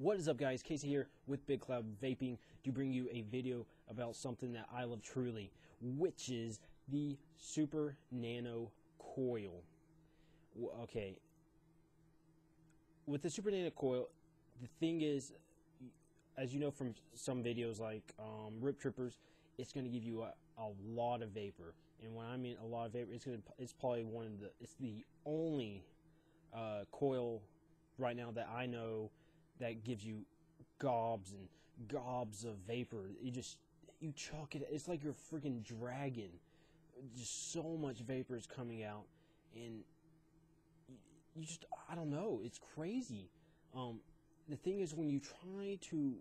What is up, guys? Casey here with Big Cloud Vaping to bring you a video about something that I love truly, which is the Super Nano Coil. Okay, with the Super Nano Coil, the thing is, as you know from some videos like Rip Trippers, it's going to give you a lot of vapor. And when I mean a lot of vapor, it's probably it's the only coil right now that I know that gives you gobs and gobs of vapor. You chuck it, it's like you're a freaking dragon. Just so much vapor is coming out, and I don't know, it's crazy. The thing is, when you try to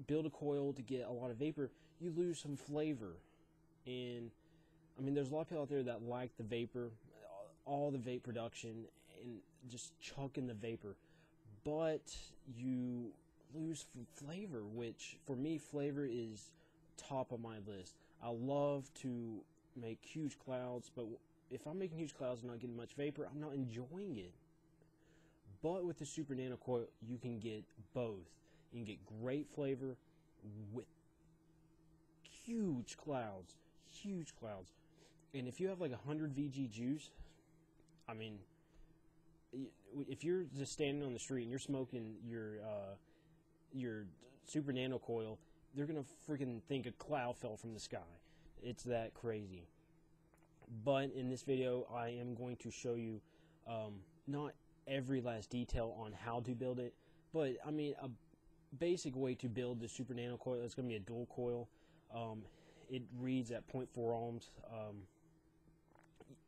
build a coil to get a lot of vapor, you lose some flavor. And I mean, there's a lot of people out there that like the vapor, all the vape production, and just chucking the vapor, but you lose flavor, which for me, flavor is top of my list. I love to make huge clouds, but if I'm making huge clouds and not getting much vapor, I'm not enjoying it. But with the Super Nano Coil, you can get both. You can get great flavor with huge clouds, and if you have like 100 VG juice, I mean, if you're just standing on the street and you're smoking your Super Nano Coil, they're gonna freaking think a cloud fell from the sky. It's that crazy. But in this video, I am going to show you not every last detail on how to build it, but I mean a basic way to build the Super Nano Coil. It's gonna be a dual coil. It reads at 0.4 ohms.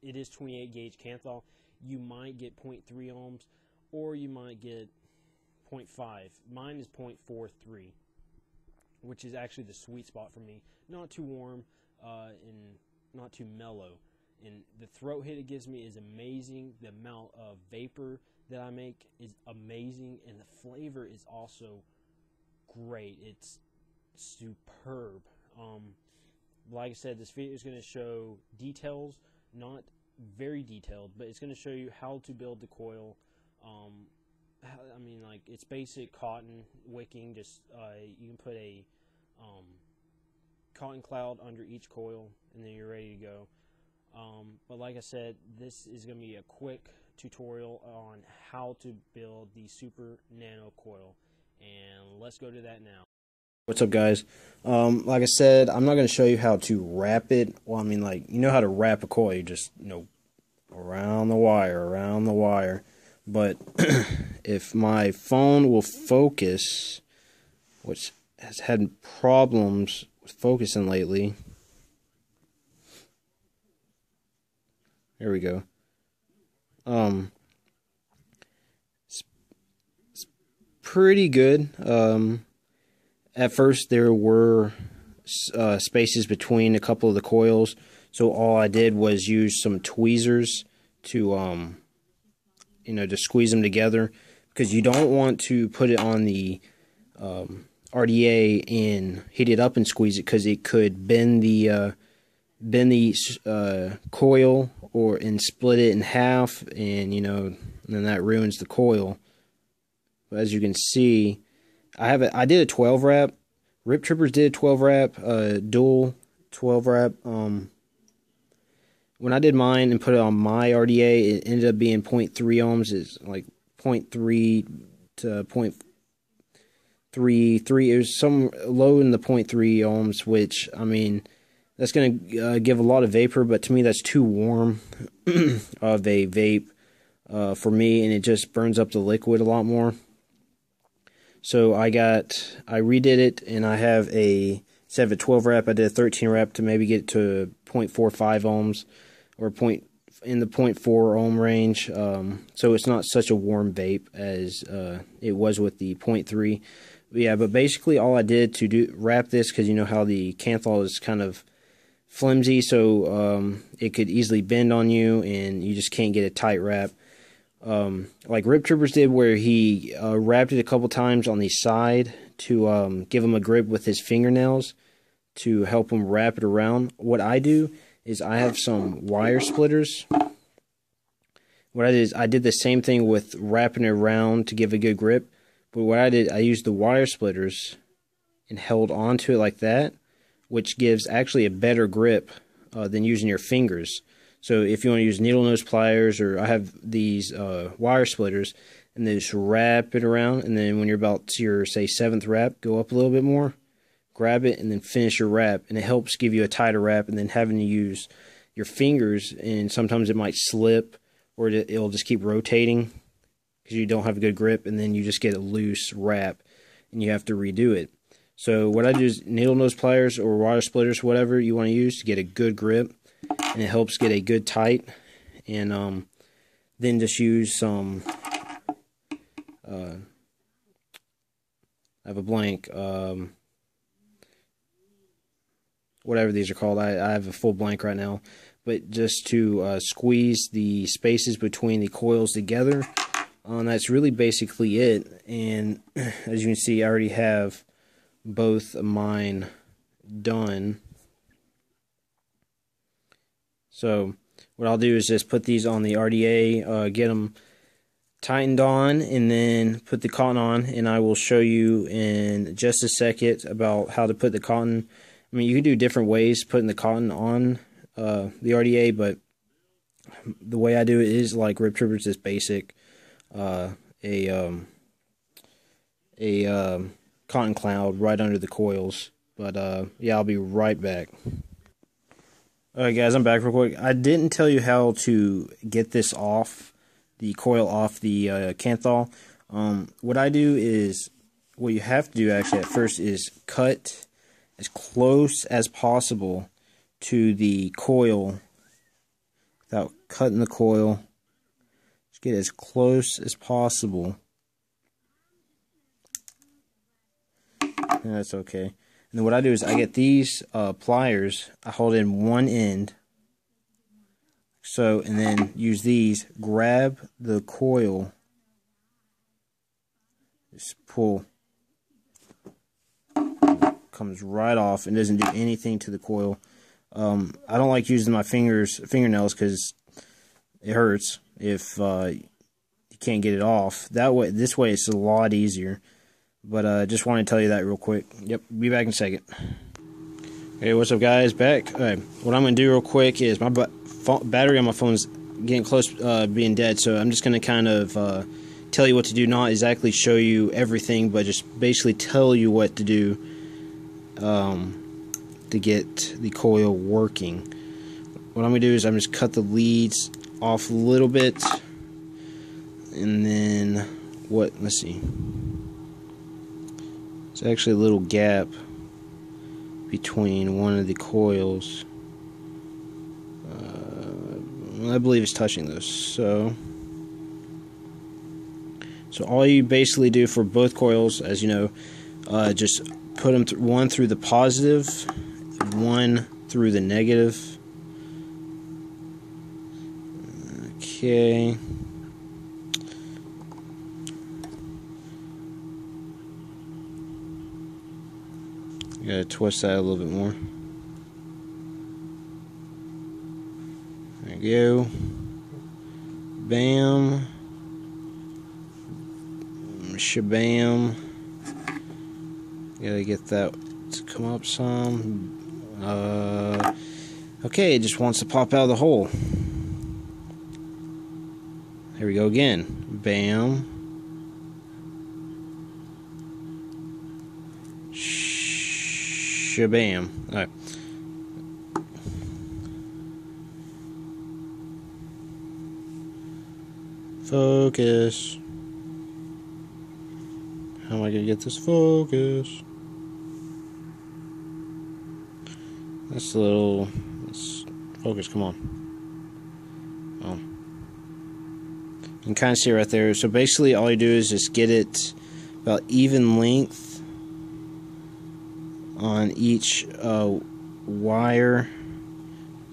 It is 28 gauge Canthal. You might get 0.3 ohms, or you might get 0.5. Mine is 0.43, which is actually the sweet spot for me. Not too warm and not too mellow. And the throat hit it gives me is amazing. The amount of vapor that I make is amazing, and the flavor is also great. It's superb. Like I said, this video is going to show details, not very detailed, but it's going to show you how to build the coil. I mean, like, it's basic cotton wicking. Just you can put a cotton cloud under each coil, and then you're ready to go. But like I said, this is going to be a quick tutorial on how to build the Super Nano Coil, and let's go to that now. What's up, guys? Like I said, I'm not going to show you how to wrap it. Well, I mean, like, you know how to wrap a coil. You just, around the wire. But if my phone will focus, which has had problems with focusing lately. There we go. It's pretty good. At first, there were spaces between a couple of the coils, so all I did was use some tweezers to, to squeeze them together, because you don't want to put it on the RDA and heat it up and squeeze it, because it could bend the coil and split it in half, and then that ruins the coil. But as you can see, I did a 12 wrap. Rip Trippers did a 12 wrap, dual 12 wrap. When I did mine and put it on my RDA, it ended up being 0.3 ohms. It's like 0.3 to 0.33. It was some low in the 0.3 ohms, which, I mean, that's going to give a lot of vapor, but to me that's too warm of a vape for me, and it just burns up the liquid a lot more. So I redid it, and I have instead of a 12 wrap, I did a 13 wrap to maybe get to 0.45 ohms, or in the 0.4 ohm range. So it's not such a warm vape as it was with the 0.3. Yeah, but basically all I did to wrap this, because you know how the Canthal is kind of flimsy, so it could easily bend on you, and you just can't get a tight wrap. Like Rip Trippers did, where he wrapped it a couple times on the side to give him a grip with his fingernails to help him wrap it around. What I do is I have some wire splitters. What I did is I did the same thing with wrapping it around to give a good grip, But what I did, I used the wire splitters and held onto it like that, which gives actually a better grip than using your fingers. So if you want to use needle nose pliers, or I have these wire splitters, and then just wrap it around, and then when you're about to your, say, 7th wrap, go up a little bit more, grab it, and then finish your wrap, and it helps give you a tighter wrap, and then having to use your fingers, and sometimes it might slip, or it'll just keep rotating because you don't have a good grip, and then you just get a loose wrap, and you have to redo it. So what I do is needle nose pliers or wire splitters, whatever you want to use to get a good grip, and it helps get a good tight. And then just use some I have a blank, whatever these are called. I have a full blank right now, but just to squeeze the spaces between the coils together. That's really basically it. And as you can see, I already have both of mine done. So what I'll do is just put these on the RDA, get them tightened on, and then put the cotton on, and I will show you in just a second about how to put the cotton. I mean, you can do different ways putting the cotton on the RDA, but the way I do it is like Rip Trooper's, just basic, a cotton cloud right under the coils. But yeah, I'll be right back. Alright guys, I'm back real quick. I didn't tell you how to get this off, the coil off the Kanthal. What I do is, what you have to do actually at first is cut as close as possible to the coil without cutting the coil. Just get as close as possible. And that's okay. And then what I do is I get these pliers, I hold in one end, so, and then use these, grab the coil, just pull, comes right off and doesn't do anything to the coil. I don't like using my fingernails because it hurts if you can't get it off. This way it's a lot easier. But just want to tell you that real quick. Yep, be back in a second. Hey, what's up guys? Back. Alright, what I'm going to do real quick is my battery on my phone is getting close being dead, so I'm just going to kind of tell you what to do, not exactly show you everything, but just basically tell you what to do to get the coil working. What I'm going to do is I'm just cut the leads off a little bit, and then let's see. There's actually a little gap between one of the coils. I believe it's touching those. So all you basically do for both coils, as you know, just put them one through the positive, one through the negative. Okay. Gotta twist that a little bit more. There you go. Bam. Shabam. Gotta get that to come up some. Okay, it just wants to pop out of the hole. Here we go again. Bam. Shabam. Alright. Focus. How am I going to get this focus? That's a little... focus, come on. Oh. You can kind of see it right there. So basically all you do is just get it about even length on each wire,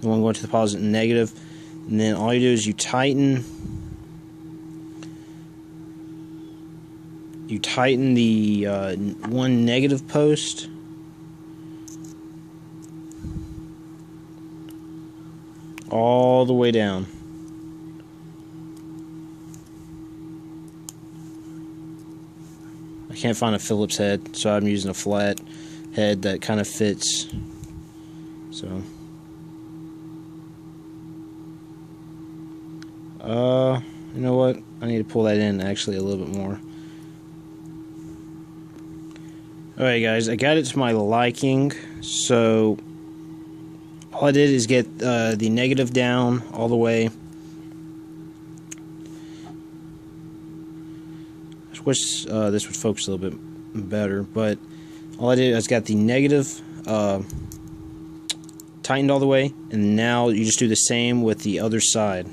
the one going to the positive and negative, and then all you do is you tighten the one negative post all the way down. can't find a Phillips head, so I'm using a flat head that kind of fits. So, you know what? I need to pull that in actually a little bit more. Alright guys, I got it to my liking, so all I did is get the negative down all the way. I wish this would focus a little bit better, but all I did is got the negative tightened all the way, and now you just do the same with the other side.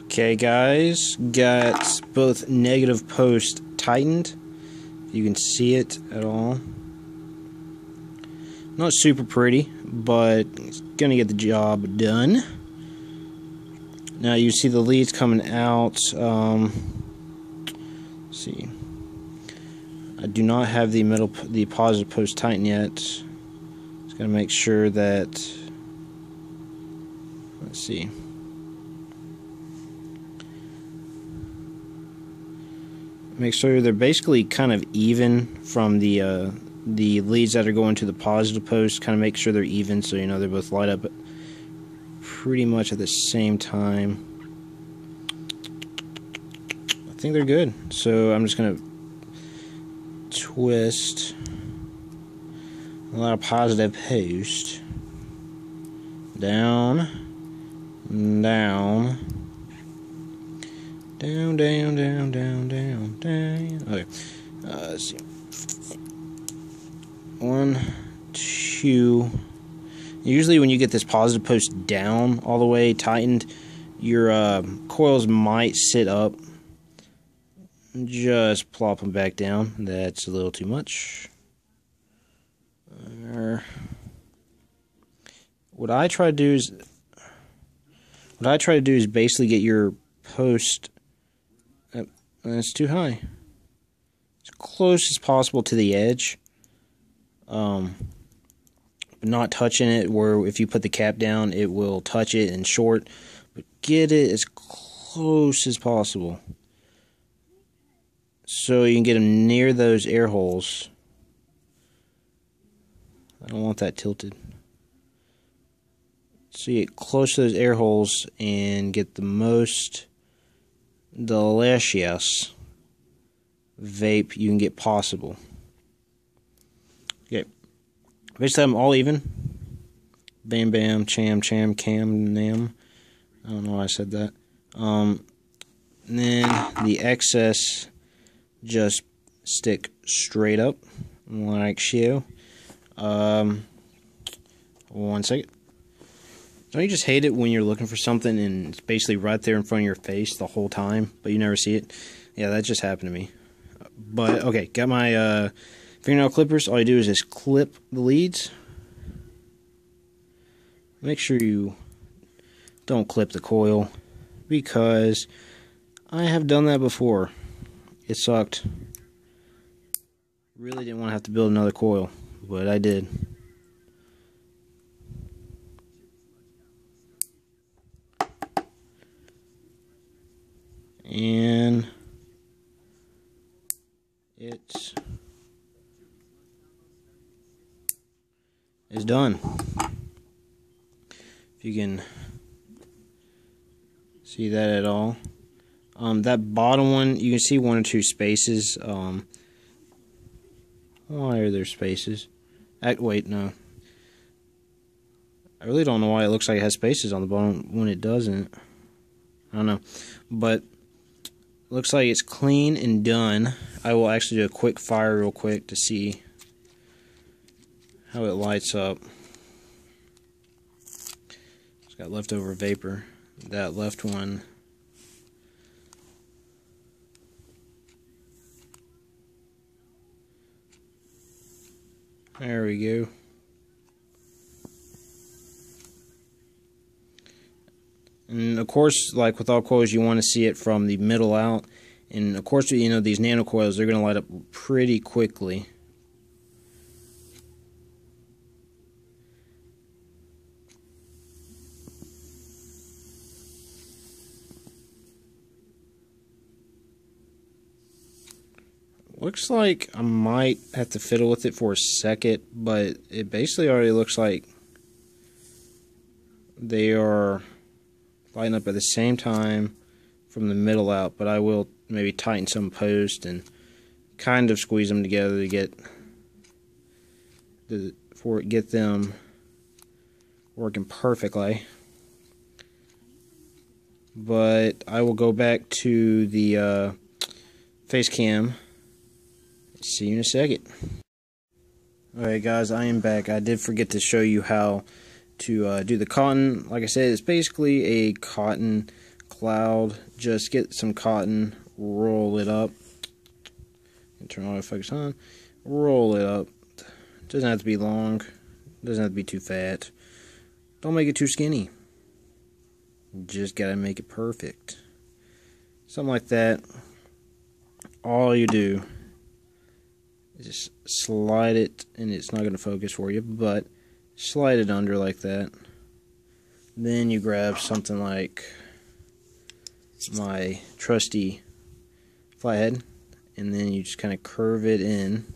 Okay guys, got both negative posts tightened. You can see it at all. Not super pretty, but it's gonna get the job done. Now you see the leads coming out. Let's see. I do not have the positive post tightened yet. Just gotta make sure that. Let's see. Make sure they're basically kind of even from the leads that are going to the positive post. Kind of make sure they're even, so you know they both light up pretty much at the same time. I think they're good. So I'm just gonna twist a lot of positive post down, down. Down, down, down, down, down, down. Okay. Let's see. 1, 2. Usually when you get this positive post down all the way tightened, your coils might sit up. Just plop them back down. That's a little too much. What I try to do is basically get your post. It's too high. As close as possible to the edge. But not touching it where if you put the cap down it will touch it and short. But get it as close as possible. So you can get them near those air holes. I don't want that tilted. So you get close to those air holes and get the most delicious vape you can get possible. Okay. Basically I'm all even. Bam bam, cham cham, cam nam. I don't know why I said that. And then the excess just stick straight up like so. 1 second. Don't you just hate it when you're looking for something and it's basically right there in front of your face the whole time, but you never see it? Yeah, that just happened to me. But, okay, got my fingernail clippers. All you do is just clip the leads. Make sure you don't clip the coil, because I have done that before. It sucked. Really didn't want to have to build another coil, but I did. And it is done. If you can see that at all. That bottom one, you can see 1 or 2 spaces. Why are there spaces? Wait, no. I really don't know why it looks like it has spaces on the bottom when it doesn't. I don't know. But looks like it's clean and done. I will actually do a quick fire real quick to see how it lights up. It's got leftover vapor. That left one. There we go. And of course, like with all coils, you want to see it from the middle out. And of course, you know, these nano coils, they're going to light up pretty quickly. Looks like I might have to fiddle with it for a second, but it basically already looks like they are lighting up at the same time from the middle out, but I will maybe tighten some post and kind of squeeze them together to get them working perfectly. But I will go back to the face cam. See you in a second. Alright guys, I am back. I did forget to show you how to do the cotton. Like I said, it's basically a cotton cloud. Just get some cotton, roll it up, and turn autofocus on. Roll it up. Doesn't have to be long. Doesn't have to be too fat. Don't make it too skinny. Just gotta make it perfect. Something like that. All you do is just slide it, and it's not gonna focus for you, but slide it under like that. Then you grab something like my trusty flathead, and then you just kind of curve it in.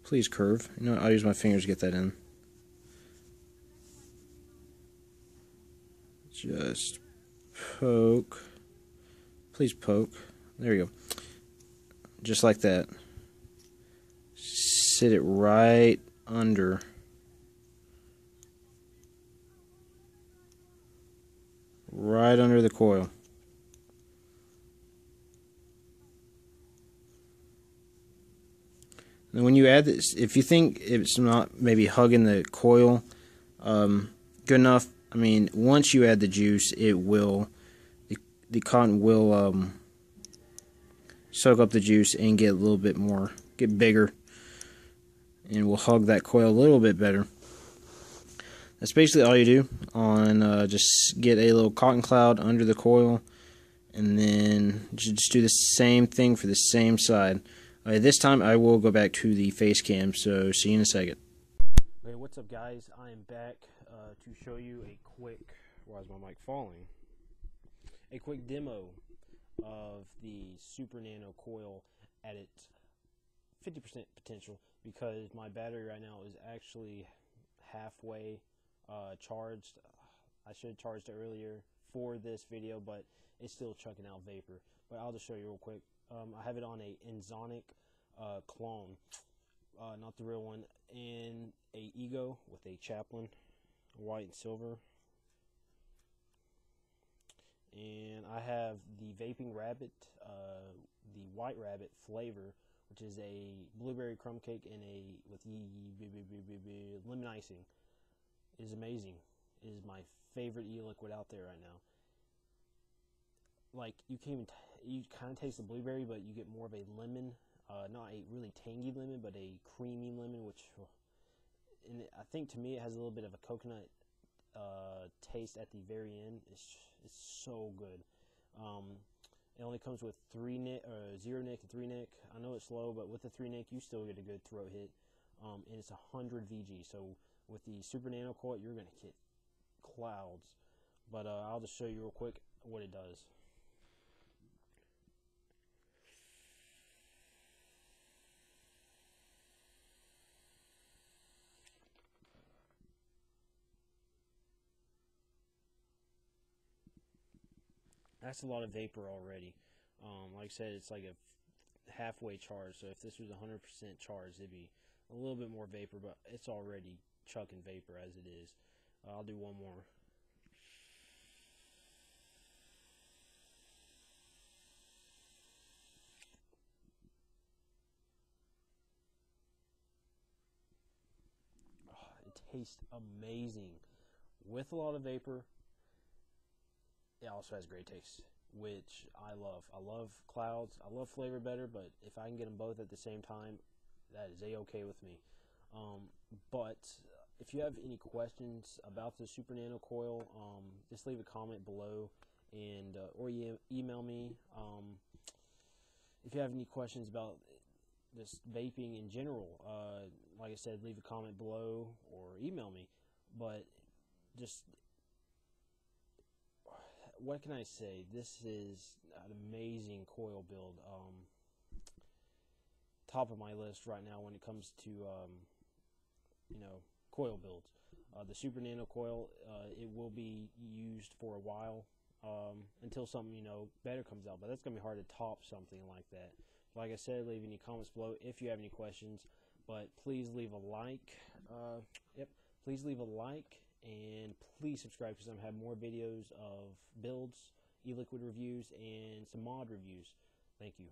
Please curve. You know what? I'll use my fingers to get that in. Just poke. Please poke. There you go. Just like that. Sit it right under. Right under the coil. And when you add this, if you think it's not maybe hugging the coil good enough, I mean, once you add the juice, it will, the cotton will soak up the juice and get a little bit more, get bigger, and will hug that coil a little bit better. That's basically all you do on, just get a little cotton cloud under the coil, and then just do the same thing for the same side. This time I will go back to the face cam, so see you in a second. Okay, what's up guys? I am back to show you a quick, why is my mic falling? A quick demo of the Super Nano coil at its 50% potential, because my battery right now is actually halfway charged. I should have charged it earlier for this video, but it's still chucking out vapor. But I'll just show you real quick. I have it on a Enzonic clone, not the real one, and a Igo with a Chaplin, white and silver. And I have the Vaping Rabbit, the White Rabbit flavor, which is a blueberry crumb cake and with lemon icing. It is amazing. It is my favorite e-liquid out there right now. Like, you can't even you kind of taste the blueberry, but you get more of a lemon, not a really tangy lemon, but a creamy lemon, which, and I think to me it has a little bit of a coconut taste at the very end. It's so good. It only comes with 0 nic and 3 nic. I know it's slow, but with the 3 nic you still get a good throat hit, and it's 100 VG. So with the Super Nano coil, you're gonna get clouds. But I'll just show you real quick what it does. That's a lot of vapor already. Like I said, it's like a halfway charge. So if this was 100% charged, it'd be a little bit more vapor, but it's already chucking vapor as it is. I'll do one more. Oh, it tastes amazing. With a lot of vapor, it also has great taste, which I love. I love clouds. I love flavor better, but if I can get them both at the same time, that is a-okay with me. But if you have any questions about the Super Nano coil, just leave a comment below, and or email me. If you have any questions about just vaping in general, like I said, leave a comment below or email me. But just what can I say? This is an amazing coil build. Top of my list right now when it comes to coil builds. The Super Nano coil, it will be used for a while until something better comes out, but that's gonna be hard to top something like that. Like I said, leave any comments below if you have any questions, but please leave a like. Please leave a like, and please subscribe, because I'm gonna have more videos of builds, e-liquid reviews, and some mod reviews. Thank you.